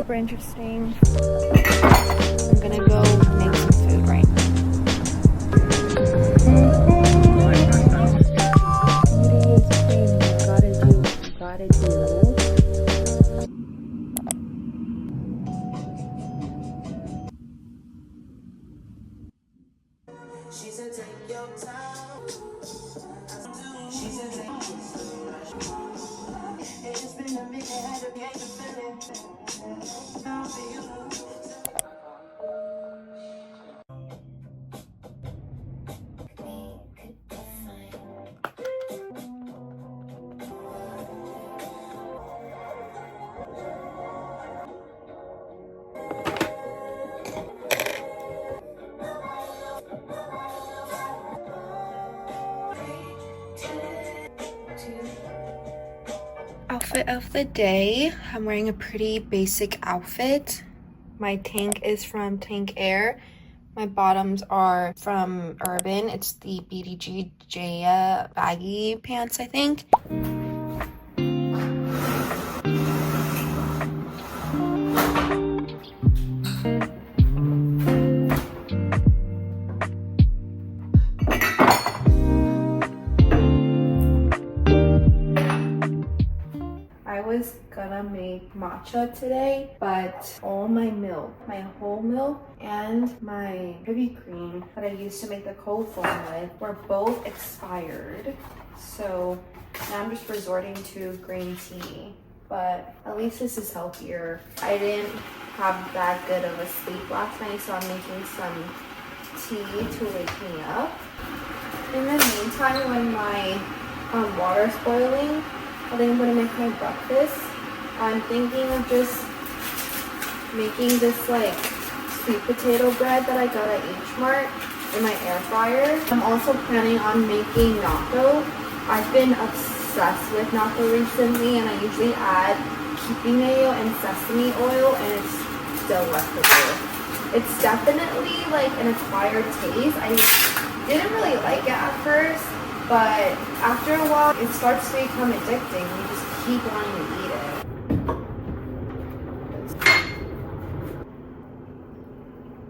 super interesting. I'm gonna go make some food right now. Gotta do. She said take your time. She said take it's been a minute, had to get the feeling. Now for you. Outfit of the day. I'm wearing a pretty basic outfit. My tank is from Tank Air. My bottoms are from Urban. It's the BDG Jaya baggy pants, I think. I was gonna make matcha today, but all my milk, my whole milk and my heavy cream that I used to make the cold foam with were both expired. So now I'm just resorting to green tea, but at least this is healthier. I didn't have that good of a sleep last night, so I'm making some tea to wake me up. In the meantime, when my water's boiling, I think I'm gonna make my breakfast. I'm thinking of just making this like sweet potato bread that I got at H Mart in my air fryer. I'm also planning on making natto. I've been obsessed with natto recently, and I usually add keeping mayo and sesame oil, and it's delectable. It's definitely like an acquired taste. I didn't really like it at first, but after a while, it starts to become addicting. You just keep wanting to eat it.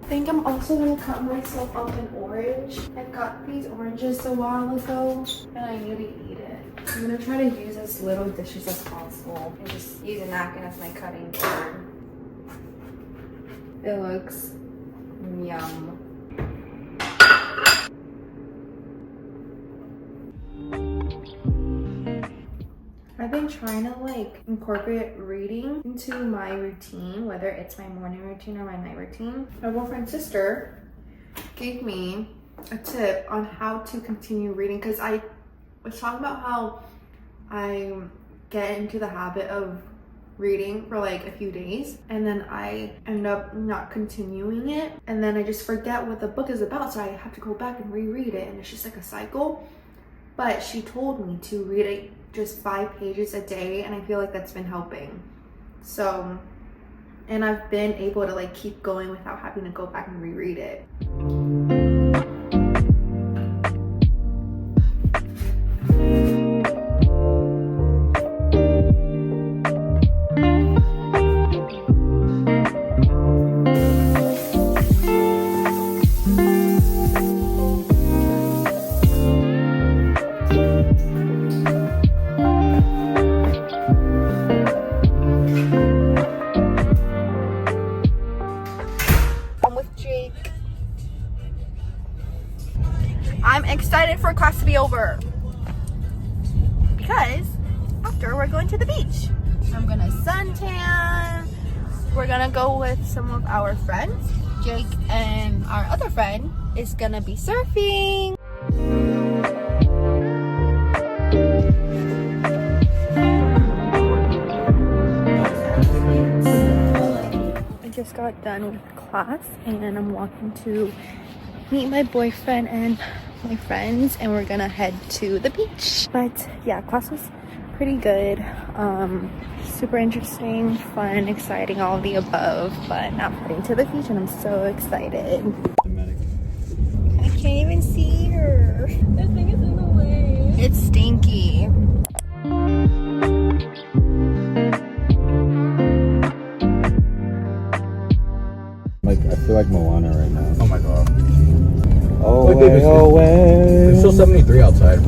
I think I'm also gonna cut myself up an orange. I got these oranges a while ago, and I need to eat it. I'm gonna try to use as little dishes as possible and just use a napkin as my cutting board. It looks yum. I've been trying to like incorporate reading into my routine, whether it's my morning routine or my night routine. My boyfriend's sister gave me a tip on how to continue reading, because I was talking about how I get into the habit of reading for like a few days and then I end up not continuing it, and then I just forget what the book is about, so I have to go back and reread it, and it's just like a cycle. But she told me to read it just 5 pages a day, and I feel like that's been helping. So, and I've been able to like keep going without having to go back and reread it. I'm excited for class to be over because after we're going to the beach. I'm gonna suntan. We're gonna go with some of our friends. Jake and our other friend is gonna be surfing. I just got done with class and I'm walking to meet my boyfriend and my friends, and we're gonna head to the beach. But yeah, class was pretty good. Super interesting, fun, exciting, all of the above. But now I'm heading to the beach and I'm so excited. I can't even see her. This thing is in the way. It's stinky. like Moana right now. Oh my god. Oh, Look, babe, it's still 73 outside.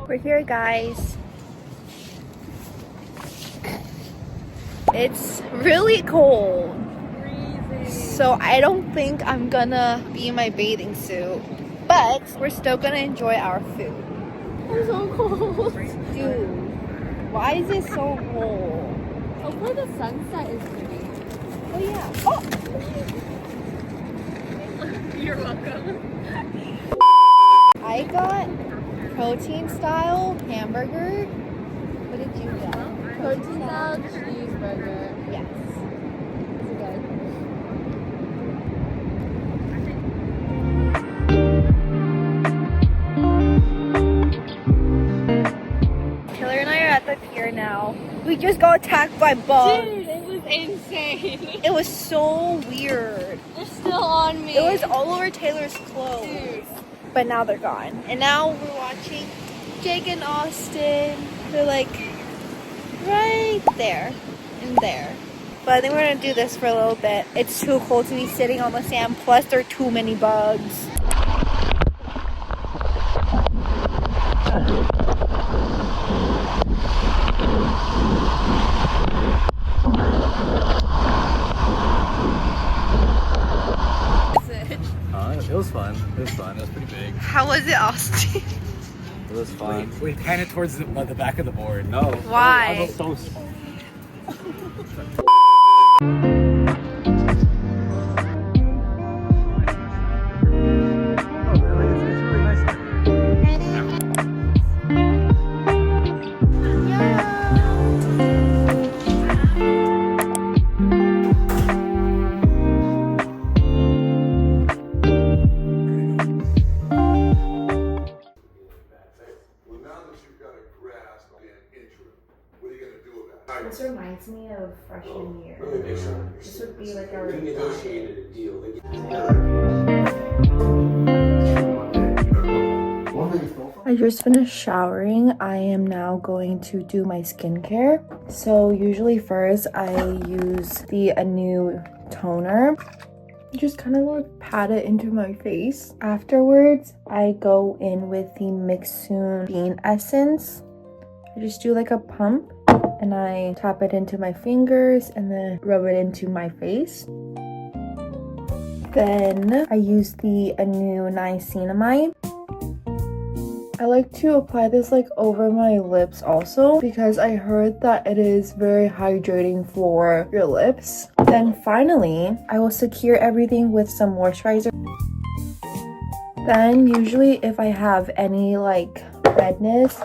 We're here, guys. It's really cold. So I don't think I'm gonna be in my bathing suit. But we're still gonna enjoy our food. I'm so cold. Dude, why is it so cold? Hopefully the sunset is pretty. Oh yeah. Oh! You're welcome. I got protein style hamburger. What did you get? Protein style cheeseburger. Yes. Is it good? Taylor and I are at the pier now. We just got attacked by bugs. Dude, it was insane. It was so weird. They're still on me. It was all over Taylor's clothes. Dude. But now they're gone. And now we're watching Jake and Austin. They're like right there and there. But I think we're gonna do this for a little bit. It's too cold to be sitting on the sand. Plus there are too many bugs. It was fun. It was fun. It was pretty big. How was it, Austin? It was fun. We kind of towards the back of the board. No. Why? I was so small. This reminds me of freshman year. This would be like our negotiated a deal. I just finished showering. I am now going to do my skincare. So usually first I use the new toner. Just kind of like pat it into my face. Afterwards, I go in with the Mixsoon Bean Essence. I just do like a pump and I tap it into my fingers and then rub it into my face. Then I use the new niacinamide. I like to apply this like over my lips also because I heard that it is very hydrating for your lips. Then finally, I will secure everything with some moisturizer. Then usually if I have any like redness,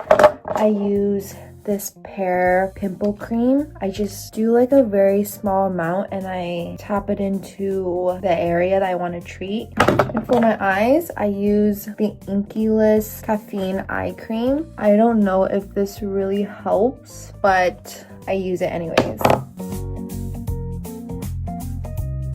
I use this Pier pimple cream. I just do like a very small amount and I tap it into the area that I want to treat. And for my eyes, I use the Inkyless Caffeine Eye Cream. I don't know if this really helps, but I use it anyways.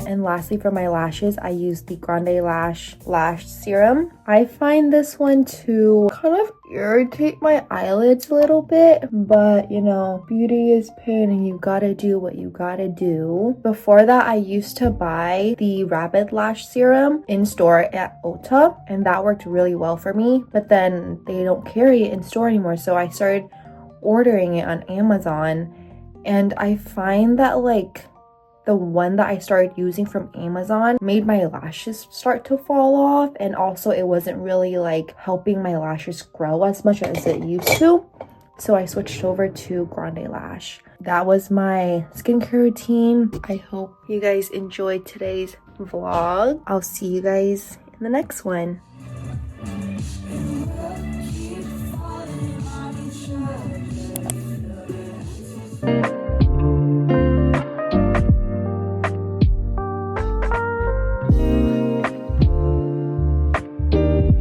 And lastly, for my lashes, I use the Grande Lash Serum. I find this one to kind of irritate my eyelids a little bit, but you know, beauty is pain and you gotta do what you gotta do. Before that, I used to buy the Rapid Lash Serum in store at Ulta, and that worked really well for me, but then they don't carry it in store anymore, so I started ordering it on Amazon, and I find that like the one that I started using from Amazon made my lashes start to fall off, and also it wasn't really like helping my lashes grow as much as it used to. So I switched over to Grande Lash. That was my skincare routine. I hope you guys enjoyed today's vlog. I'll see you guys in the next one.